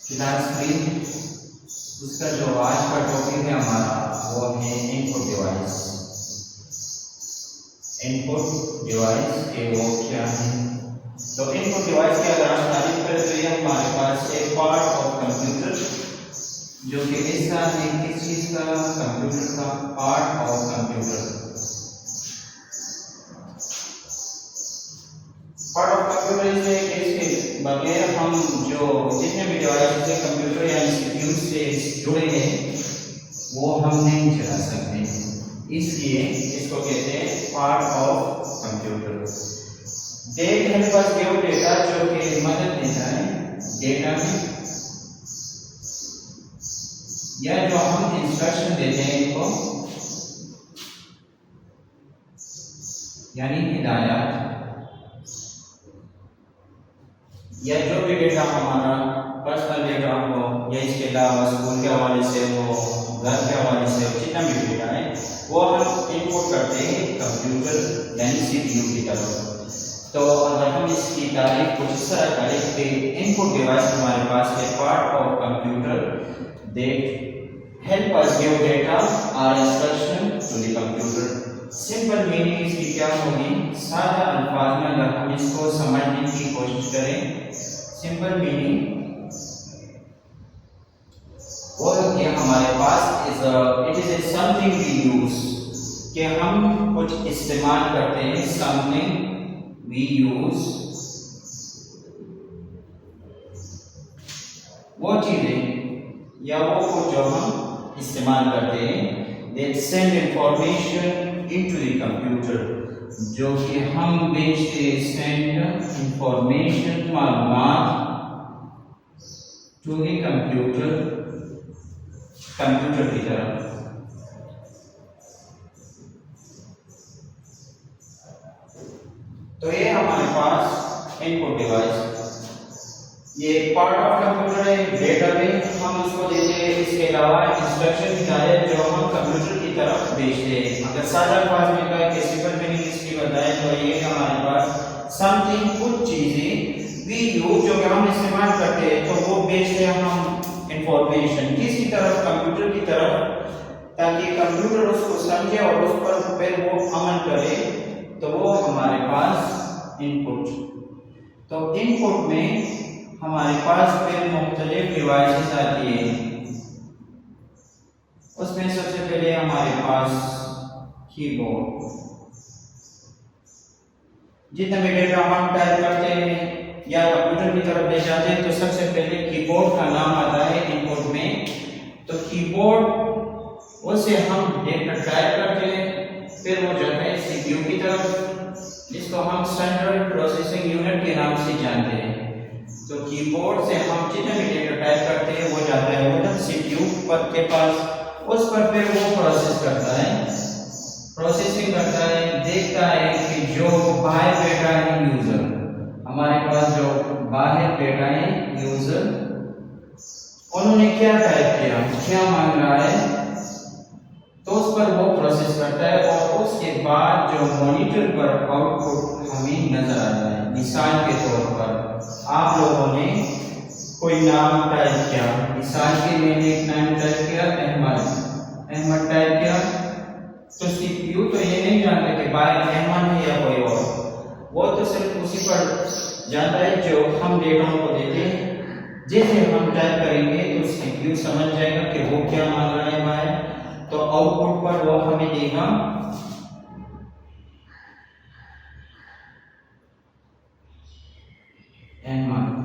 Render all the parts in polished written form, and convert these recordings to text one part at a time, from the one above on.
फिलहाल स्क्रीन उसका जो आज का टॉपिक है हमारा वो है इनपुट डिवाइस। इनपुट डिवाइस के वो क्या है? तो इनपुट डिवाइस की अगर हम तारीफ करें तो ये हमारे पास एक पार्ट ऑफ कंप्यूटर जो कि हिस्सा है किस चीज का? कंप्यूटर का, part of computer. Part of computer से इसके बगैर हम जो जितने भी डिवाइस से कंप्यूटर या सीपीयू से जुड़े हैं वो हम नहीं चला सकते, इसलिए इसको कहते हैं पार्ट ऑफ कंप्यूटर। डेट हमारे पास गिव डेटा जो कि मदद देता है डेटा में, या जो हम इंस्ट्रक्शन देते हैं इनको यानी हिदायत, या जो भी डेटा हमारा पर्सनल डेटा हो या इसके अलावा स्कूल के हवाले से हो, घर के हवाले से हो, जितना भी डेटा है वो हम इनपुट करते हैं कंप्यूटर यानी सीपीयू की तरफ। तो अगर हम इसकी तारीफ कुछ इस तरह करें कि इनपुट डिवाइस हमारे पास है part of computer that help us give data or instruction to the computer। Simple meaning इसकी क्या होगी? सादा अल्फाज में अगर हम इसको समझने की कोशिश करें, सिंपल मीनिंग वो कि हमारे पास it is something we use, कि हम कुछ इस्तेमाल करते हैं, समथिंग वी यूज, वो चीजें या वो कुछ जो हम इस्तेमाल करते हैं that send information into the computer, जो कि हम भेजते send information मालूमात to the computer, कंप्यूटर की तरफ। तो ये हमारे पास इनपुट डिवाइस, ये पार्ट ऑफ कंप्यूटर है, डेटाबेस हम उसको देते हैं, इसके अलावा इंस्ट्रक्शन हिदायत जो हम कंप्यूटर की तरफ भेजते हैं। अगर सादा अल्फाज में कहें कि सिंपल मीनिंग इसकी बताएं तो ये हमारे पास समथिंग कुछ चीजें वी यूज जो कि हम इस्तेमाल करते हैं, तो वो भेजते हैं हम इंफॉर्मेशन किसकी तरफ? कंप्यूटर की तरफ, ताकि कंप्यूटर उसको समझे और उस पर फिर वो अमल करे, तो वो हमारे पास इनपुट। तो इनपुट में हमारे पास फिर मुख्तलिफ डिवाइसेस आती है, उसमें सबसे पहले हमारे पास कीबोर्ड। जितना भी डेटा हम टाइप करते हैं या कंप्यूटर की तरफ ले जाते हैं तो सबसे पहले कीबोर्ड का नाम आता है इनपुट में। तो कीबोर्ड उससे हम डेटा टाइप करते हैं, फिर वो जाता है सीपीयू की तरफ, जिसको हम सेंट्रल प्रोसेसिंग यूनिट के नाम से जानते हैं। तो कीबोर्ड से हम जितना भी डेटा टाइप करते हैं वो जाता है उधर सीपीयू पर के पास, उस पर फिर वो प्रोसेस करता है, प्रोसेसिंग करता है, देखता है कि जो बाहर बैठा है यूजर, हमारे पास जो बाहर बैठा है यूजर, उन्होंने क्या टाइप किया, क्या मांग रहा है, तो उस पर वो प्रोसेस करता है और उसके बाद जो मॉनिटर पर आउटपुट हमें नजर आता है। मिसाल के तौर पर आप लोगों ने कोई नाम टाइप किया, मिसाल के मैंने एक नाम टाइप किया अहमद टाइप किया, तो सीपीयू तो ये नहीं जानता कि बाहर अहमद है या कोई और, वो तो सिर्फ उसी पर जानता है जो हम डेटा को देते हैं। जैसे हम टाइप करेंगे तो सीपीयू समझ जाएगा कि वो क्या मांग रहा है बाहर, तो आउटपुट पर वो हमें देगा अहमद।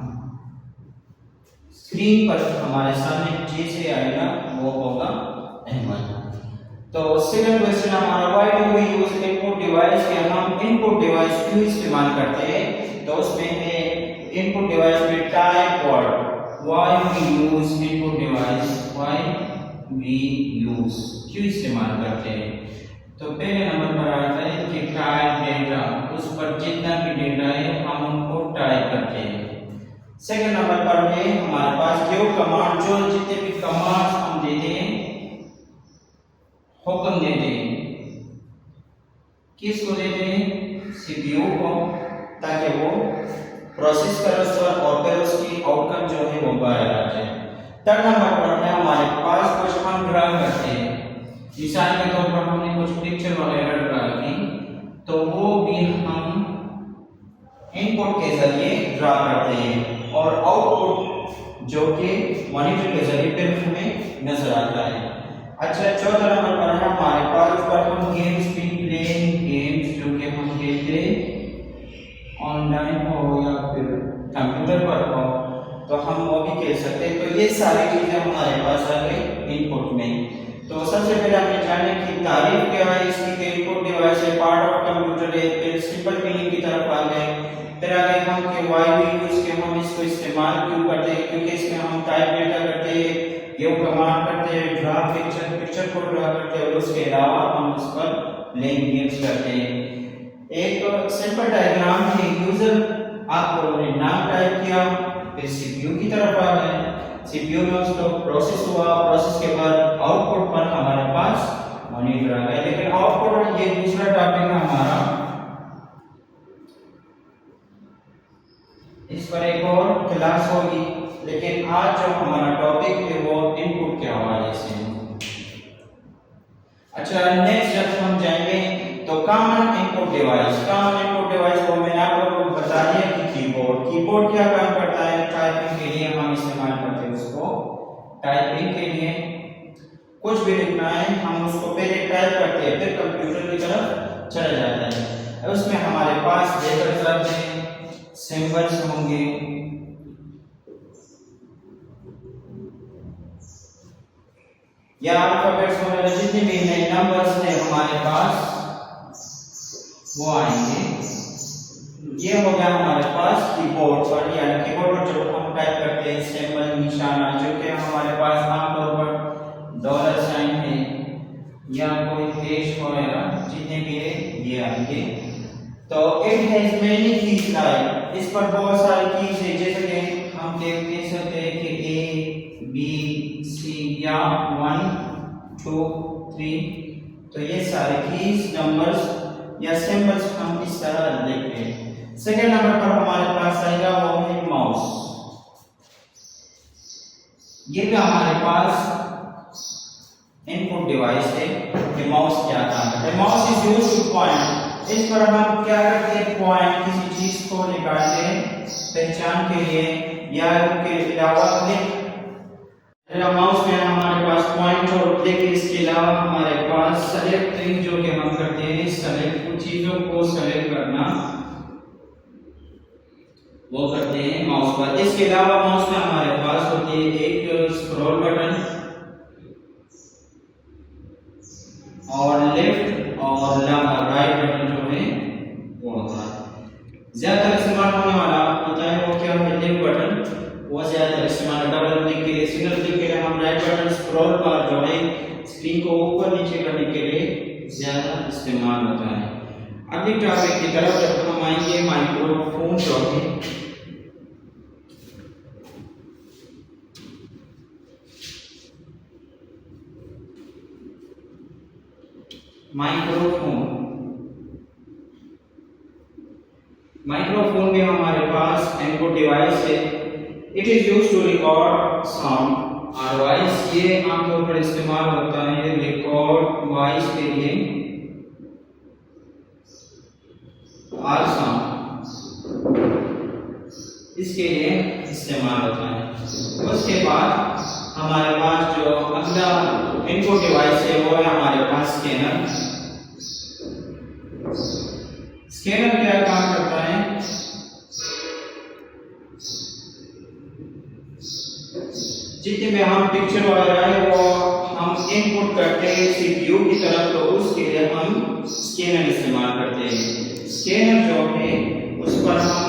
स्क्रीन पर हमारे सामने जैसे आएगा वो होगा अहमद। तो सेकंड क्वेश्चन हमारा why do we use input device, के हम इनपुट डिवाइस क्यों इस्तेमाल करते हैं? तो उसमें है इनपुट डिवाइस में type word, why we use input device, why we use क्यों इस्तेमाल करते हैं? तो पहले नंबर पर आता है कि टाइप डेटा, उस पर जितना भी डेटा है हम उनको टाइप करते हैं। सेकंड नंबर पर है हमारे पास गिव कमांड, जो जितने भी कमांड हम देते हैं, हुक्म देते हैं, किसको देते हैं? सीपीयू को, ताकि वो प्रोसेस करो उस पर और फिर उसकी आउटकम जो है वो बाहर आ जाए। थर्ड नंबर पर है हमारे पास कुछ हम ड्रा करते हैं, मिसाल के तौर पर हमने कुछ पिक्चर वगैरह ड्रा की तो वो भी हम इनपुट के जरिए ड्रा करते हैं और आउटपुट जो कि मॉनिटर के जरिए फिर हमें नजर आता है। अच्छा, चौथा नंबर पर है हमारे पास पर हम गेम्स भी प्लेइंग गेम्स जो कि हम खेलते ऑनलाइन हो या फिर कंप्यूटर पर हो तो हम वो भी खेल सकते हैं। तो ये सारी चीजें हमारे पास आ गई इनपुट में। तो सबसे पहले हमने जाने की तारीफ क्या है इसकी कि इनपुट डिवाइस है, पार्ट ऑफ कंप्यूटर है, फिर सिंपल मीनिंग की तरफ आ गए, फिर आगे हम के वाई भी यूज के हम इसको इस्तेमाल क्यों करते हैं, क्योंकि इसमें हम टाइप डेटा करते हैं, ये कमांड करते हैं, ड्रा पिक्चर को ड्रा करते हैं और उसके अलावा हम उस पर प्लेइंग गेम्स करते हैं। एक सिंपल डायग्राम है, यूजर आपको नाम टाइप किया, फिर सीपीयू की तरफ आ गए, सीपीयू में उसको प्रोसेस हुआ, प्रोसेस के बाद आउटपुट पर हमारे पास मॉनिटर आ गया। लेकिन आउटपुट ये दूसरा टॉपिक है हमारा, इस पर एक और क्लास होगी, लेकिन आज जो हमारा टॉपिक है वो इनपुट के हवाले से है। अच्छा, नेक्स्ट जब हम जाएंगे तो common input device. Common input device को मैंने आपको बता दिया कि कीबोर्ड। कीबोर्ड क्या काम करता है, टाइपिंग के लिए हम इस्तेमाल करते हैं उसको। टाइपिंग के लिए कुछ भी लिखना है हम उसको पहले टाइप करते हैं, फिर कंप्यूटर की तरफ चला जाता है। उसमें हमारे पास लेटर शब्द हैं, सिंबल्स होंगे, या अल्फाबेट्स वगैरह जितने भी नए नंबर्स हैं हमारे पास वो आएंगे। ये हो गया हमारे पास कीबोर्ड पर, यानी कीबोर्ड पर जब हम टाइप करते हैं सिंबल निशाना जो कि हमारे पास आमतौर पर डॉलर साइन है या कोई देश वगैरह जितने भी है ये आएंगे। तो it has many keys like, इस पर बहुत सारी कीज है, जैसे कि हम कह सकते हैं कि ए बी सी या 1 2 3। तो ये सारे कीज नंबर्स या सिंबल्स हम इस तरह लिखते हैं। सेकंड नंबर पर हमारे पास आएगा वो है माउस। ये भी हमारे पास इनपुट डिवाइस है कि माउस क्या काम करता है। Mouse is used two point, इस पर हम क्या करते हैं, पॉइंट किसी चीज को निकालते हैं पहचान के लिए या उनके अलावा क्लिक। माउस में हमारे पास पॉइंट और क्लिक, इसके अलावा हमारे पास सेलेक्टिंग जो कि हम करते हैं, सेलेक्ट कुछ चीजों को सेलेक्ट करना वो करते हैं माउस पर। इसके अलावा माउस में हमारे पास होती है एक स्क्रॉल बटन और लेफ्ट और राइट बटन जो है वो होता है। ज्यादातर इस्तेमाल होने वाला होता है वो क्या है, लेफ्ट बटन, वो ज्यादातर इस्तेमाल डबल क्लिक के लिए, सिंगल क्लिक के लिए हम राइट बटन, स्क्रॉल बार जो है स्क्रीन को ऊपर नीचे करने के लिए ज्यादा इस्तेमाल होता है। अगली टॉपिक की तरफ जब हम आएंगे, माइक्रोफोन जो है माइक्रोफोन भी हमारे पास इनपुट डिवाइस है। It is used to record sound और वॉइस, ये आमतौर पर इस्तेमाल होता है रिकॉर्ड वॉइस के लिए और साउंड, इसके लिए इस्तेमाल होता है। उसके बाद हमारे पास जो अगला इनपुट डिवाइस है वो है हमारे पास स्कैनर। स्कैनर क्या काम करता है, जितने में हम पिक्चर वगैरह है वो हम इनपुट करते हैं सीपीयू की तरफ, तो उसके लिए हम स्कैनर इस्तेमाल करते हैं। स्कैनर जो है उस पर हम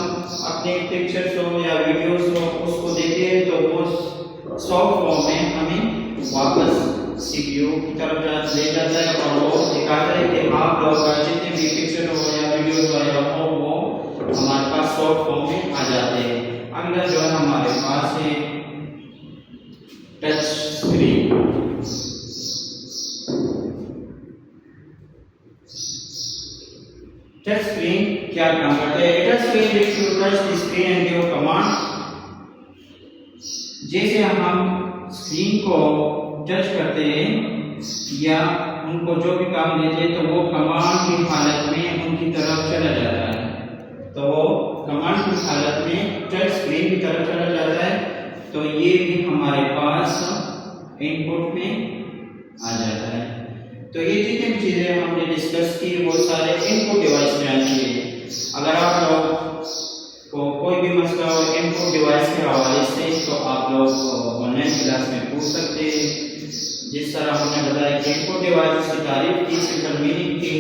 अपने पिक्चर्स हो या वीडियोस हो उसको देते हैं तो वो सॉफ्ट फॉर्म में हमें वापस सीपीयू की तरफ ले जाता है और वो दिखाता है कि आप लोग का जितने भी पिक्चर हो या वीडियोस वगैरह हो वो हमारे पास सॉफ्ट फॉर्म में आ जाते हैं। अगला जो है हमारे पास है टच स्क्रीन। टच स्क्रीन क्या काम करते हैं? Let us say if you touch the screen and give command, जैसे हम स्क्रीन को टच करते हैं या उनको जो भी काम देते हैं तो वो कमांड की हालत में उनकी तरफ चला जाता है, तो वो कमांड की हालत में टच स्क्रीन की तरफ चला जाता है, तो ये भी हमारे पास इनपुट में आ जाता है। तो ये जितनी भी चीजें हमने डिस्कस की वो सारे इनपुट डिवाइस में आती है। अगर आप लोग को कोई भी मसला हो इनपुट डिवाइस के हवाले से तो आप लोग ऑनलाइन क्लास में पूछ सकते हैं। जिस तरह हमने बताया कि इनपुट डिवाइस की तारीफ की, सिंपल मीनिंग की,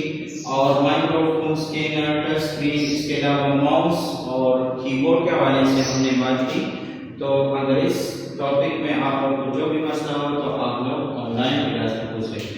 और माइक्रोफोन, स्कैनर, टच स्क्रीन, इसके अलावा माउस और कीबोर्ड के हवाले से हमने बात की। तो अगर इस टॉपिक में आप लोग को जो भी मसला हो तो आप लोग ऑनलाइन क्लास में पूछ सकते हैं।